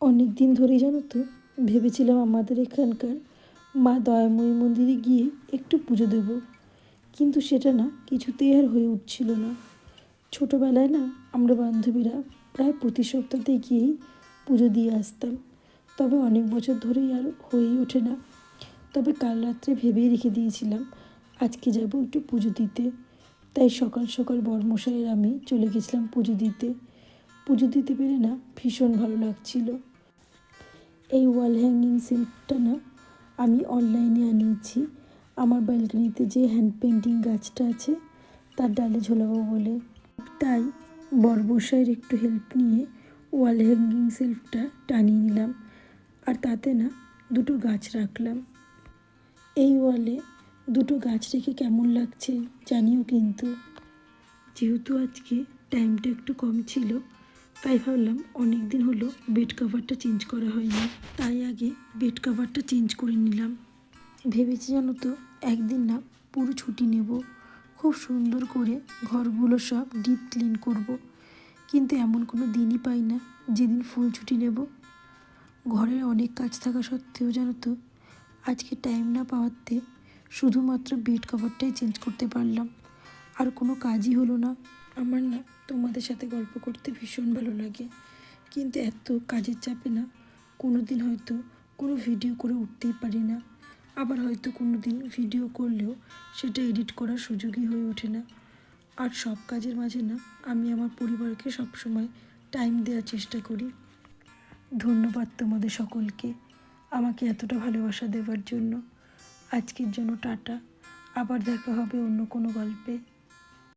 অনেক দিন ধরেই জানো তো ভেবেছিলাম আমাদের এখানকার মা দয়াময়ী মন্দিরে গিয়ে একটু পুজো দেব, কিন্তু সেটা না কিছুতেই আর হয়ে উঠছিল না। ছোটোবেলায় না আমরা বান্ধবীরা প্রায় প্রতি সপ্তাহতে গিয়েই পুজো দিয়ে আসতাম, তবে অনেক বছর ধরেই আর হয়েই ওঠে না। তবে কাল রাত্রে ভেবেই রেখে দিয়েছিলাম আজকে যাব একটু পুজো দিতে। তাই সকাল সকাল বরমশাইয়ের আমি চলে গেছিলাম পুজো দিতে। পুজো দিতে পেরে না ভীষণ ভালো লাগছিল। এই ওয়াল হ্যাঙ্গিং সিল্কটা না আমি অনলাইনে আনিয়েছি, আমার ব্যালকনিতে যে হ্যান্ড পেন্টিং গাছটা আছে তার ডালে ঝোলাবো বলে। তাই বরমশাইয়ের একটু হেল্প নিয়ে ওয়াল হ্যাঙ্গিং সিল্কটা টানিয়ে নিলাম, আর তাতে না দুটো গাছ রাখলাম। এই ওয়ালে দুটো গাছ রেখে কেমন লাগছে জানিও কিন্তু। যেহেতু আজকে টাইমটা একটু কম ছিল, তাই ভাবলাম অনেক দিন হলো বেড কভারটা চেঞ্জ করা হয়নি, তাই আগে বেড কভারটা চেঞ্জ করে নিলাম। ভেবেছি জানো তো একদিন না পুরো ছুটি নেব, খুব সুন্দর করে ঘরগুলো সব ডিপ ক্লিন করব। কিন্তু এমন কোনো দিনই পাই না যেদিন ফুল ছুটি নেব। ঘরের অনেক কাজ থাকা সত্ত্বেও জানো তো আজকে টাইম না পাওয়াতে শুধুমাত্র বেড কভারটাই চেঞ্জ করতে পারলাম, আর কোনো কাজই হলো না। আমার না তোমাদের সাথে গল্প করতে ভীষণ ভালো লাগে, কিন্তু এত কাজের চাপে না কোনো দিন হয়তো কোনো ভিডিও করে উঠতেই পারি না। আবার হয়তো কোনো দিন ভিডিও করলেও সেটা এডিট করার সুযোগই হয়ে ওঠে না। আর সব কাজের মাঝে না আমি আমার পরিবারকে সবসময় টাইম দেওয়ার চেষ্টা করি। ধন্যবাদ তোমাদের সকলকে আমাকে এতটা ভালোবাসা দেওয়ার জন্য। আজকের জন্য টাটা, আবার দেখা হবে অন্য কোনো গল্পে।